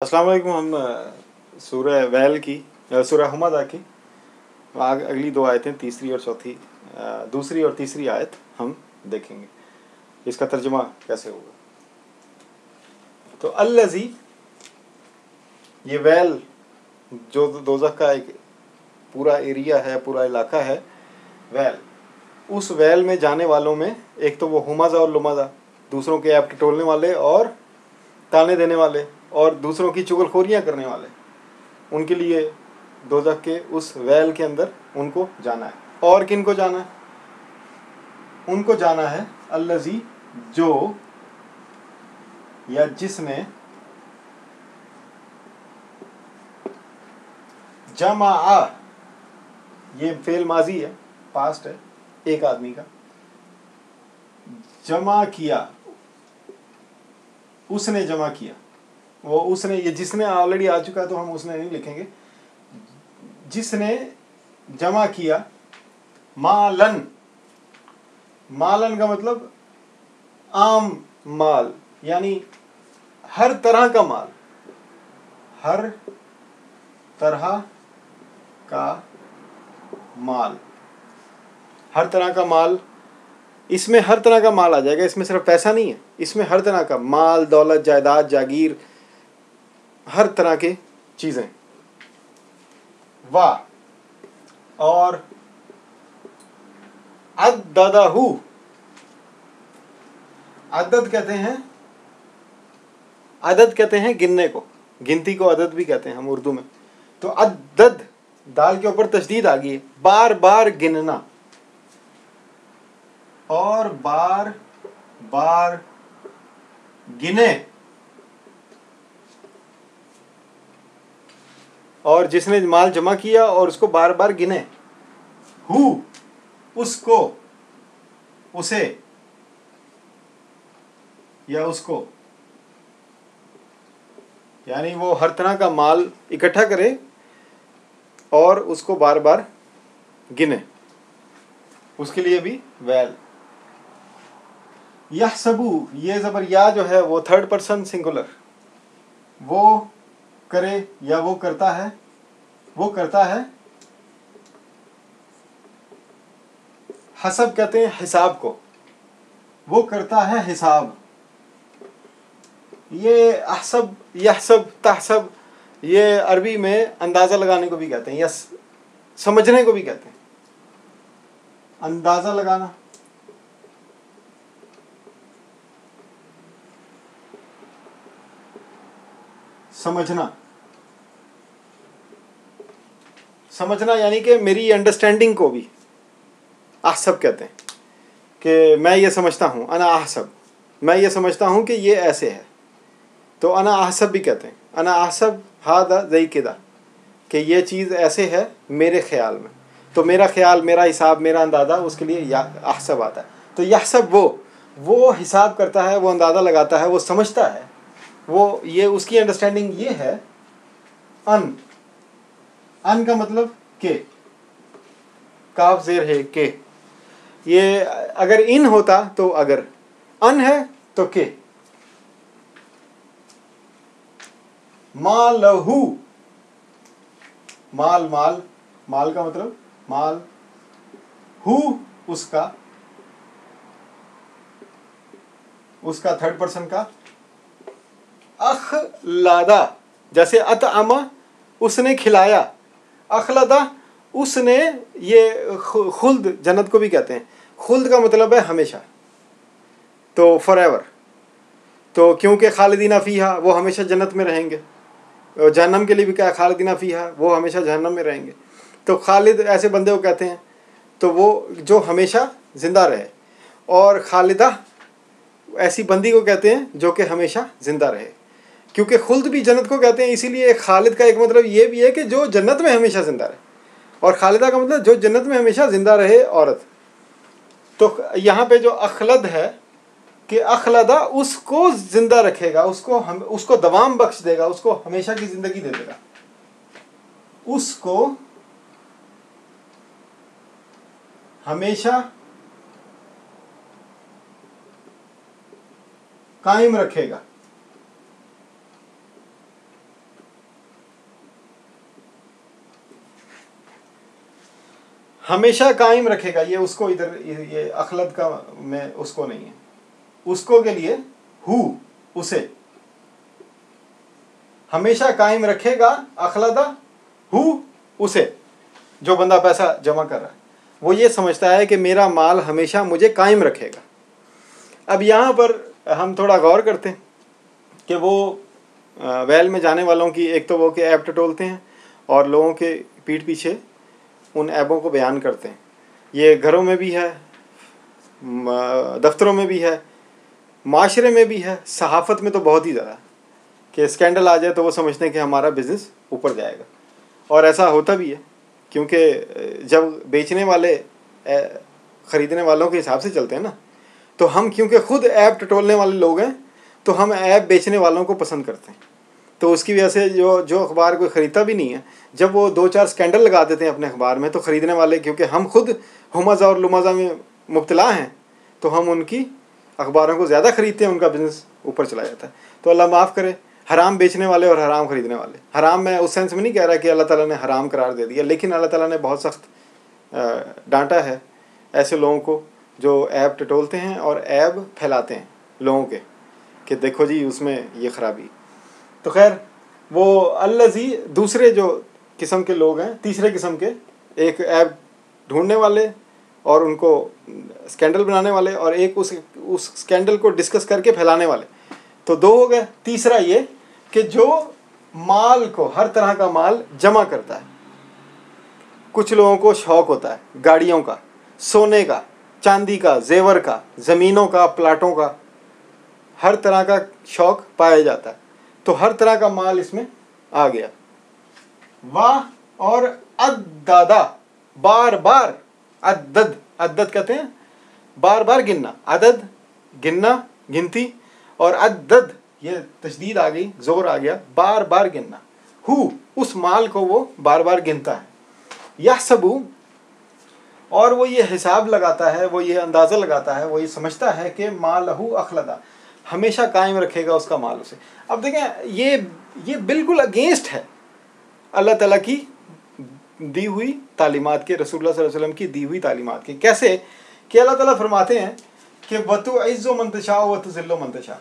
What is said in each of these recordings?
अस्सलाम वालेकुम। हम सूरह वैल की सूरह हुमज़ा की अगली दो आयतें तीसरी और चौथी दूसरी और तीसरी आयत हम देखेंगे, इसका तर्जुमा कैसे होगा। तो अल्लज़ी, ये वैल जो दोज़ख का एक पूरा एरिया है, पूरा इलाका है, वैल, उस वैल में जाने वालों में एक तो वो हुमज़ा और लुमज़ा, दूसरों के ऐप टटोलने वाले और ताने देने वाले और दूसरों की चुगलखोरियाँ करने वाले, उनके लिए दोज़ख के उस वैल के अंदर उनको जाना है। और किन को जाना है? उनको जाना है अल्लज़ी, जो या जिसने जमा, ये फेल माजी है, पास्ट है, एक आदमी का, जमा किया, उसने जमा किया। वो उसने, ये जिसने ऑलरेडी आ चुका है तो हम उसने नहीं लिखेंगे। जिसने जमा किया मालन, मालन का मतलब आम माल, यानी हर तरह का माल, हर तरह का माल, हर तरह का माल। इसमें हर तरह का माल आ जाएगा, इसमें सिर्फ पैसा नहीं है, इसमें हर तरह का माल, दौलत, जायदाद, जागीर, हर तरह की चीज़ें। वाह, और अद्ददहू, अदद कहते हैं गिनने को, गिनती को अदद भी कहते हैं हम उर्दू में। तो अद्दद, दाल के ऊपर तशदीद आ गई है, बार बार गिनना, और बार बार गिने। और जिसने माल जमा किया और उसको बार बार गिने, हु, उसको, उसे या उसको, यानी वो हर तरह का माल इकट्ठा करे और उसको बार बार गिने, उसके लिए भी वैल। यहसबू, ये ज़बर या जो है वो थर्ड पर्सन सिंगुलर, वो करे या वो करता है, वो करता है। हसब कहते हैं हिसाब को, वो करता है हिसाब। ये अहसब, यहसब, तहसब, ये अरबी में अंदाज़ा लगाने को भी कहते हैं या समझने को भी कहते हैं। अंदाज़ा लगाना, समझना, समझना यानी कि मेरी अंडरस्टैंडिंग को भी अहसब कहते हैं कि मैं ये समझता हूँ, अना अहसब, मैं ये समझता हूँ कि ये ऐसे है, तो अना अहसब भी कहते हैं। अना अहसब हादा ज़ई किदा, कि ये चीज़ ऐसे है मेरे ख्याल में, तो मेरा ख्याल, मेरा हिसाब, मेरा अंदाज़ा, उसके लिए या अहसब आता है। तो यहसब वो हिसाब करता है, वो अंदाज़ा लगाता है, वो समझता है, वो ये उसकी अंडरस्टैंडिंग ये है। अन, अन का मतलब के, काफ ज़ेर है के, ये अगर इन होता तो अगर, अन है तो के। मालहू, माल, माल, माल का मतलब माल, हु, उसका, उसका थर्ड पर्सन का। अखलादा, जैसे अतअमा, उसने खिलाया, अखलदा, उसने, ये खुल्द जन्नत को भी कहते हैं। खुल्द का मतलब है हमेशा, तो फॉर एवर, तो क्योंकि खालिदीना फीहा, वो हमेशा जन्नत में रहेंगे। जहन्नम के लिए भी क्या, खालिदीना फीहा, वो हमेशा जहन्नम में रहेंगे। तो खालिद ऐसे बंदे को कहते हैं, तो वो जो हमेशा ज़िंदा रहे, और खालिदा ऐसी बंदी को कहते हैं जो कि हमेशा ज़िंदा रहे। क्योंकि खुल्द भी जन्नत को कहते हैं, इसीलिए खालिद का एक मतलब ये भी है कि जो जन्नत में हमेशा ज़िंदा रहे, और खालिदा का मतलब जो जन्नत में हमेशा ज़िंदा रहे औरत। तो यहाँ पे जो अखलद है कि अखलदा उसको ज़िंदा रखेगा, उसको दवाम बख्श देगा, उसको हमेशा की ज़िंदगी दे देगा, उसको हमेशा कायम रखेगा। हमेशा कायम रखेगा, ये उसको इधर ये अखलद का में उसको नहीं है, उसको के लिए हु उसे हमेशा कायम रखेगा, अखलदा हु उसे, जो बंदा पैसा जमा कर रहा है वो ये समझता है कि मेरा माल हमेशा मुझे कायम रखेगा। अब यहाँ पर हम थोड़ा गौर करते हैं कि वो वैल में जाने वालों की एक तो वो के ऐब टटोलते हैं और लोगों के पीठ पीछे उन ऐबों को बयान करते हैं। ये घरों में भी है, दफ्तरों में भी है, माशरे में भी है, सहाफ़त में तो बहुत ही ज़्यादा, कि स्कैंडल आ जाए तो वो समझते हैं कि हमारा बिज़नेस ऊपर जाएगा। और ऐसा होता भी है, क्योंकि जब बेचने वाले ख़रीदने वालों के हिसाब से चलते हैं ना, तो हम क्योंकि ख़ुद ऐब टटोलने वाले लोग हैं तो हम ऐब बेचने वालों को पसंद करते हैं। तो उसकी वजह से जो अखबार कोई ख़रीदता भी नहीं है, जब वो 2-4 स्कैंडल लगा देते हैं अपने अखबार में, तो ख़रीदने वाले, क्योंकि हम खुद हुमज़ा और लुमज़ा में मुब्तला हैं, तो हम उनकी अखबारों को ज़्यादा ख़रीदते हैं, उनका बिज़नेस ऊपर चला जाता है। तो अल्लाह माफ़ करे हराम बेचने वाले और हराम ख़रीदने वाले। हराम मैं उस सेंस में नहीं कह रहा कि अल्लाह ताला ने हराम करार दे दिया, लेकिन अल्लाह ताला ने बहुत सख्त डांटा है ऐसे लोगों को जो ऐब टटोलते हैं और ऐब फैलाते हैं लोगों के, कि देखो जी उसमें ये ख़राबी। तो खैर वो अल्लज़ी दूसरे जो किस्म के लोग हैं, तीसरे किस्म के, एक ऐब ढूंढने वाले और उनको स्कैंडल बनाने वाले, और एक उस स्कैंडल को डिस्कस करके फैलाने वाले। तो 2 हो गए। तीसरा ये कि जो माल को, हर तरह का माल जमा करता है। कुछ लोगों को शौक़ होता है गाड़ियों का, सोने का, चांदी का, जेवर का, ज़मीनों का, प्लाटों का, हर तरह का शौक़ पाया जाता है। तो हर तरह का माल इसमें आ गया। वाह और अद्दादा, बार बार, अद्दद, अद्दद कहते हैं बार बार गिनना, अदद गिनना, गिनती, और अद्दद ये तशदीद आ गई, जोर आ गया, बार बार गिनना। हु उस माल को वो बार बार गिनता है। यहसबु, और वो ये हिसाब लगाता है, वो ये अंदाज़ा लगाता है, वो ये समझता है कि मालहु अखलदा, हमेशा कायम रखेगा उसका माल उसे। अब देखें ये बिल्कुल अगेंस्ट है अल्लाह ताला की दी हुई तालीमात के, रसूलुल्लाह सल्लल्लाहु अलैहि वसल्लम की दी हुई तालीमात के। कैसे कि अल्लाह ताला फरमाते हैं कि वतुइज़्ज़ु मन तशा व तुज़िल्लु मन तशा,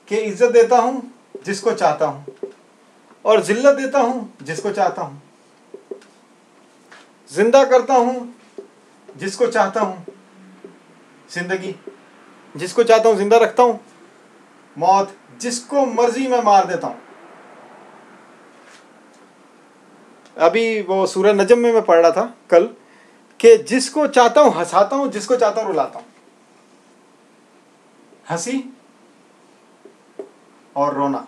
कि इज़्ज़त देता हूँ जिसको चाहता हूँ और ज़िल्लत देता हूँ जिसको चाहता हूँ, जिंदा करता हूँ जिसको चाहता हूँ, जिंदगी जिसको चाहता हूँ जिंदा रखता हूँ, मौत जिसको मर्जी मैं मार देता हूँ। अभी वो सूरह नजम में मैं पढ़ रहा था कल, कि जिसको चाहता हूँ हंसाता हूँ, जिसको चाहता हूँ रुलाता हूँ। हंसी और रोना।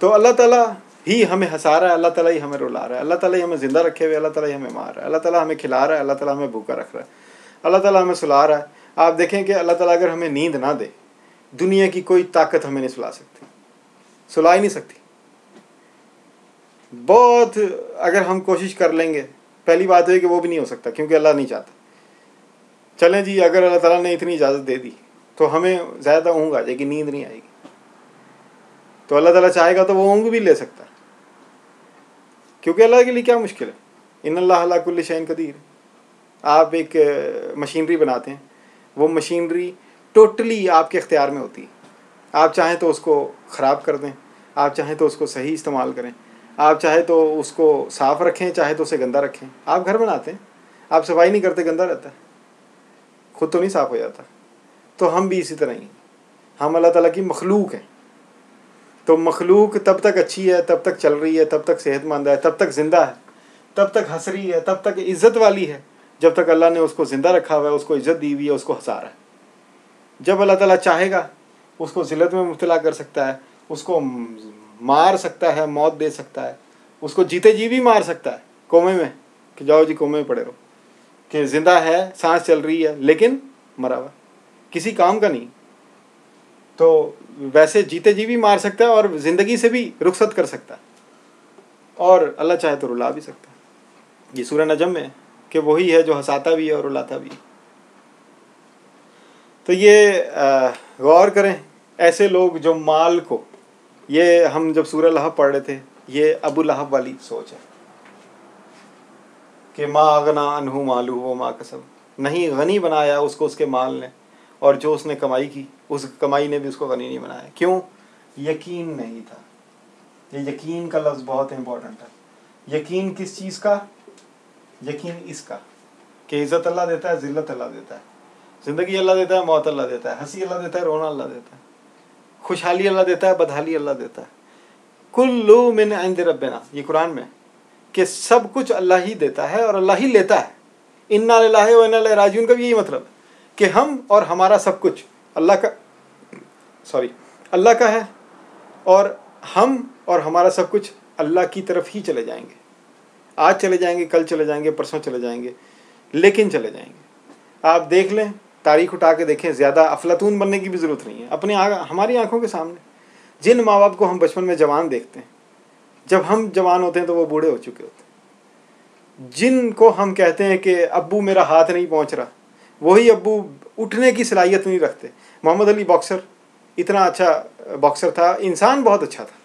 तो अल्लाह ताला ही हमें हंसा रहा है, अल्लाह ताला ही हमें रुला रहा है, अल्लाह ताला ही हमें ज़िंदा रखे हुए, अल्लाह ताला ही हमें मार रहा है, अल्लाह ताला हमें खिला रहा है, अल्लाह ताला हमें भूखा रख रहा है, अल्लाह ताला हमें सुला रहा है। आप देखें कि अल्लाह ताला अगर हमें नींद ना दे, दुनिया की कोई ताकत हमें नहीं सुला सकती, सुला ही नहीं सकती। बहुत अगर हम कोशिश कर लेंगे, पहली बात है कि वो भी नहीं हो सकता, क्योंकि अल्लाह नहीं चाहता। चलें जी, अगर अल्लाह ताला ने इतनी इजाज़त दे दी तो हमें ज़्यादा ऊँघ आ जाएगी, नींद नहीं आएगी। तो अल्लाह ताला चाहेगा तो वो ऊँघ भी ले सकता है, क्योंकि अल्लाह के लिए क्या मुश्किल है। इन्नल्लाह अला कुल्लि शैइन कदीर। आप एक मशीनरी बनाते हैं, वो मशीनरी टोटली आपके इख्तियार में होती है। आप चाहें तो उसको ख़राब कर दें, आप चाहें तो उसको सही इस्तेमाल करें, आप चाहे तो उसको साफ़ रखें, चाहे तो उसे गंदा रखें। आप घर बनाते हैं, आप सफाई नहीं करते, गंदा रहता है, खुद तो नहीं साफ़ हो जाता। तो हम भी इसी तरह ही, हम अल्लाह ताला की मखलूक हैं। तो मखलूक तब तक अच्छी है, तब तक चल रही है, तब तक सेहतमंद है, तब तक ज़िंदा है, तब तक हंस रही है, तब तक इज़्ज़त वाली है, जब तक अल्लाह ने उसको ज़िंदा रखा हुआ है, उसको इज़्ज़त दी हुई है, उसको हंसा रहा है। जब अल्लाह ताला चाहेगा उसको ज़िल्लत में मुब्तला कर सकता है, उसको मार सकता है, मौत दे सकता है, उसको जीते जी भी मार सकता है, कोमे में कि जाओ जी कोमे में पड़े रहो, कि ज़िंदा है, सांस चल रही है, लेकिन मरा हुआ, किसी काम का नहीं। तो वैसे जीते जी भी मार सकता है और ज़िंदगी से भी रुखसत कर सकता है, और अल्लाह चाहे तो रुला भी सकता है। ये सूरह नजम में कि वही है जो हंसाता भी है और रुलाता भी है। तो ये गौर करें, ऐसे लोग जो माल को, ये हम जब सूरह लहब पढ़ रहे थे ये अबू लहब वाली सोच है कि मा अगना अनहु मालू वो मा कसब, नहीं गनी बनाया उसको उसके माल ने, और जो उसने कमाई की उस कमाई ने भी उसको गनी नहीं बनाया। क्यों? यकीन नहीं था। ये यकीन का लफ्ज़ बहुत इंपॉर्टेंट है। यकीन किस चीज़ का? यकीन इसका कि इज़्ज़त अल्लाह देता है, ज़िल्लत अल्लाह देता है, ज़िंदगी अल्लाह देता है, मौत अल्लाह देता है, हंसी अल्लाह देता है, रोना अल्लाह देता है, खुशहाली अल्लाह देता है, बदहाली अल्लाह देता है। कुल्लु मिन इंद रब्बिना, ये कुरान में, कि सब कुछ अल्लाह ही देता है और अल्लाह ही लेता है। इन्ना लिल्लाहि व इन्ना इलैहि राजिऊन का भी यही मतलब कि हम और हमारा सब कुछ अल्लाह का, अल्लाह का है, और हम और हमारा सब कुछ अल्लाह की तरफ ही चले जाएंगे। आज चले जाएंगे, कल चले जाएंगे, परसों चले जाएंगे, लेकिन चले जाएंगे। आप देख लें, तारीख उठा के देखें, ज़्यादा अफलातून बनने की भी ज़रूरत नहीं है। अपने हमारी आंखों के सामने जिन माँ बाप को हम बचपन में जवान देखते हैं, जब हम जवान होते हैं तो वो बूढ़े हो चुके होते हैं। जिनको हम कहते हैं कि अब्बू मेरा हाथ नहीं पहुंच रहा, वही अब्बू उठने की सलाहियत नहीं रखते। मोहम्मद अली बॉक्सर इतना अच्छा बॉक्सर था, इंसान बहुत अच्छा था।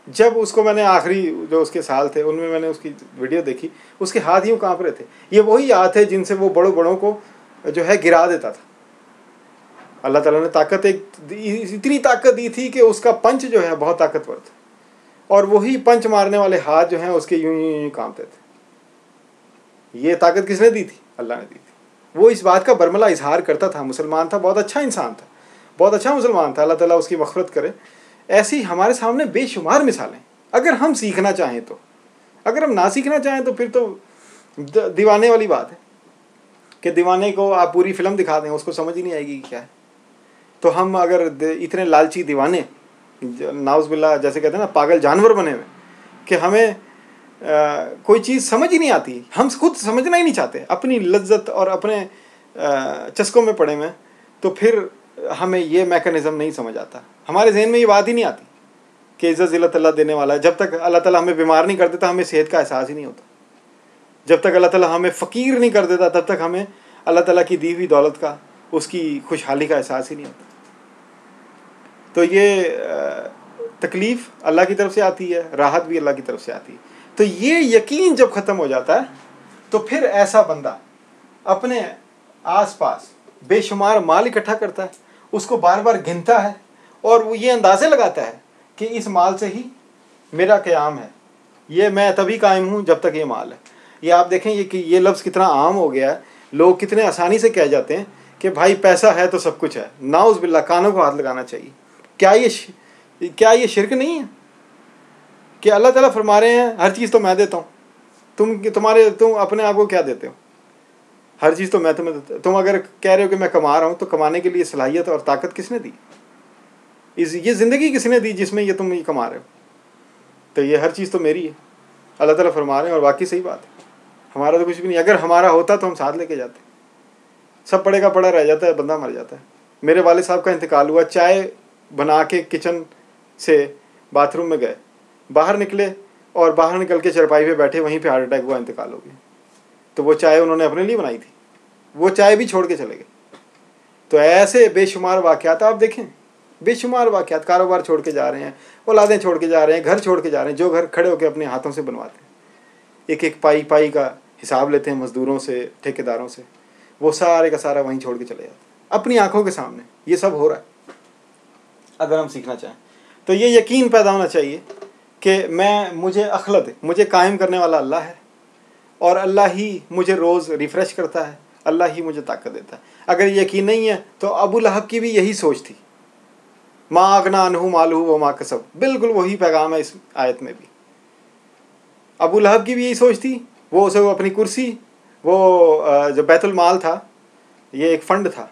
जब उसको मैंने आखिरी जो उसके साल थे उनमें मैंने उसकी वीडियो देखी, उसके हाथ यूँ काँप रहे थे। ये वही हाथ है जिनसे वो बड़ों को जो है गिरा देता था। अल्लाह ताला ने ताकत इतनी ताकत दी थी कि उसका पंच जो है बहुत ताकतवर था, और वही पंच मारने वाले हाथ जो हैं उसके यूं यूं कांपते थे। ये ताकत किसने दी थी? अल्लाह ने दी थी। वो इस बात का बरमला इजहार करता था, मुसलमान था, बहुत अच्छा इंसान था, बहुत अच्छा मुसलमान था, अल्लाह ताला उसकी मग़फ़िरत करे। ऐसी हमारे सामने बेशुमार मिसालें, अगर हम सीखना चाहें तो। अगर हम ना सीखना चाहें तो फिर तो दीवाने वाली बात है कि दीवाने को आप पूरी फिल्म दिखा दें, उसको समझ ही नहीं आएगी कि क्या है। तो हम अगर इतने लालची दीवाने, नाउज़ुबिल्लाह, जैसे कहते हैं ना, पागल जानवर बने हुए कि हमें कोई चीज़ समझ ही नहीं आती, हम खुद समझना ही नहीं चाहते, अपनी लज्जत और अपने चस्कों में पड़े हुए, तो फिर हमें ये मैकेनिज़्म नहीं समझ आता। हमारे जहन में ये बात ही नहीं आती कि इज़्ज़त ज़िल्लत अल्लाह देने वाला है। जब तक अल्लाह ताला हमें बीमार नहीं कर देता, हमें सेहत का एहसास ही नहीं होता। जब तक अल्लाह ताला हमें फ़कीर नहीं कर देता, तब तक हमें अल्लाह ताला की दी हुई दौलत का, उसकी खुशहाली का एहसास ही नहीं होता। तो ये तकलीफ़ अल्लाह की तरफ से आती है, राहत भी अल्लाह की तरफ से आती है। तो ये यकीन जब ख़त्म हो जाता है तो फिर ऐसा बंदा अपने आसपास बेशुमार माल इकट्ठा करता है, उसको बार बार गिनता है, और वो ये अंदाज़े लगाता है कि इस माल से ही मेरा क़याम है, ये मैं तभी कायम हूँ जब तक ये माल है। ये आप देखें ये लफ्ज़ कितना आम हो गया है, लोग कितने आसानी से कह जाते हैं कि भाई पैसा है तो सब कुछ है। नाउज़ बिल्लाह, कानों को हाथ लगाना चाहिए। क्या ये शिरक नहीं है कि अल्लाह ताला फरमा रहे हैं हर चीज़ तो मैं देता हूँ, तुम अपने आप को क्या देते हो? हर चीज़ तो मैं तुम्हें देता। तुम अगर कह रहे हो कि मैं कमा रहा हूँ, तो कमाने के लिए सलाहियत और ताकत किसने दी? ये ज़िंदगी किसने दी जिसमें तुम ये कमा रहे हो? तो ये हर चीज़ तो मेरी है, अल्लाह ताला फरमा रहे हैं, और बाकी सही बात है, हमारा तो कुछ भी नहीं। अगर हमारा होता तो हम साथ लेके जाते, सब पड़े का पड़ा रह जाता है, बंदा मर जाता है। मेरे वाले साहब का इंतकाल हुआ, चाय बना के किचन से बाथरूम में गए, बाहर निकले और बाहर निकल के चारपाई पे बैठे, वहीं पे हार्ट अटैक हुआ, इंतकाल हो गया। तो वो चाय उन्होंने अपने लिए बनाई थी, वो चाय भी छोड़ के चले गए। तो ऐसे बेशुमार वाक़यात आप देखें, बेशुमार वाक़यात, कारोबार छोड़ के जा रहे हैं, औलादें छोड़ के जा रहे हैं, घर छोड़ के जा रहे हैं, जो घर खड़े होकर अपने हाथों से बनवाते हैं, एक एक पाई का हिसाब लेते हैं मज़दूरों से, ठेकेदारों से, वो सारे का सारा वहीं छोड़ के चले जाते हैं। अपनी आंखों के सामने ये सब हो रहा है। अगर हम सीखना चाहें तो ये यकीन पैदा होना चाहिए कि मुझे अखलत, मुझे कायम करने वाला अल्लाह है, और अल्लाह ही मुझे रोज़ रिफ़्रेश करता है, अल्लाह ही मुझे ताकत देता है। अगर यकीन नहीं है तो अबू लहब की भी यही सोच थी, मा अगना अनहु मालुहु व मा कसब, बिल्कुल वही पैगाम है इस आयत में भी। अबू लहब की भी यही सोच थी। वो अपनी कुर्सी, वो जो बैतुल माल था, ये एक फ़ंड था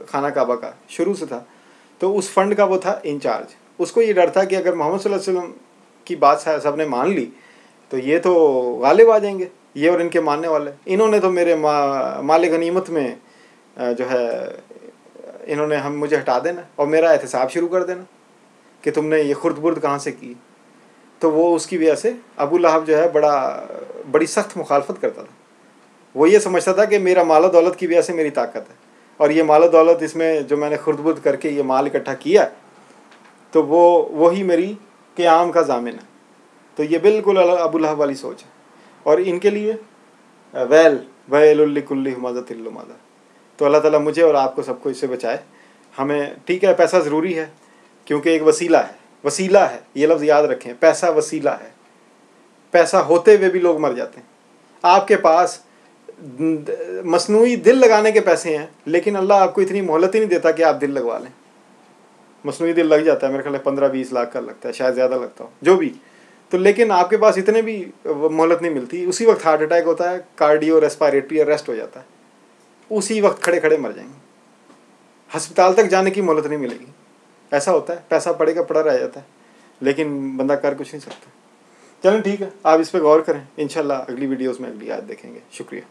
खाना काबा का, शुरू से था, तो उस फंड का वो था इंचार्ज। उसको ये डर था कि अगर मोहम्मद सल्लल्लाहु अलैहि वसल्लम की बात सब ने मान ली तो ये तो गालिब आ जाएंगे, ये और इनके मानने वाले। इन्होंने तो मेरे माल गनीमत में जो है, इन्होंने मुझे हटा देना और मेरा एहतसाब शुरू कर देना कि तुमने ये खुर्द बुर्द कहाँ से की। तो वो उसकी वजह से अबू लहब जो है बड़ी सख्त मुखालफत करता था। वो ये समझता था कि मेरा माल दौलत की वजह से मेरी ताकत है, और ये माल दौलत, इसमें जो मैंने खुर्द बुर्द करके ये माल इकट्ठा किया, तो वही मेरी क़याम का ज़ामिन है। तो ये बिल्कुल अबू लहब वाली सोच है। और इनके लिए वैलुल लिकुल्लि हुमाज़तिन लुमाज़ा। तो अल्लाह ताला मुझे और आपको सबको इससे बचाए। हमें ठीक है, पैसा ज़रूरी है क्योंकि एक वसीला है, ये लफ्ज़ याद रखें, पैसा वसीला है। पैसा होते हुए भी लोग मर जाते हैं। आपके पास मसनूई दिल लगाने के पैसे हैं, लेकिन अल्लाह आपको इतनी मोहलत ही नहीं देता कि आप दिल लगवा लें। मसनूई दिल लग जाता है, मेरे ख्याल में 15-20 लाख का लगता है, शायद ज़्यादा लगता हो, जो भी। तो लेकिन आपके पास इतने भी मोहलत नहीं मिलती। उसी वक्त हार्ट अटैक होता है, कार्डियो रेस्पिरेटरी अरेस्ट हो जाता है, उसी वक्त खड़े खड़े मर जाएंगे। अस्पताल तक जाने की मोहलत नहीं मिलेगी। ऐसा होता है, पैसा पड़ेगा पड़ा रह जाता है, लेकिन बंदा कर कुछ नहीं सकता। चलें ठीक है, आप इस पर गौर करें। इंशाल्लाह अगली वीडियोस में अगली आयत देखेंगे। शुक्रिया।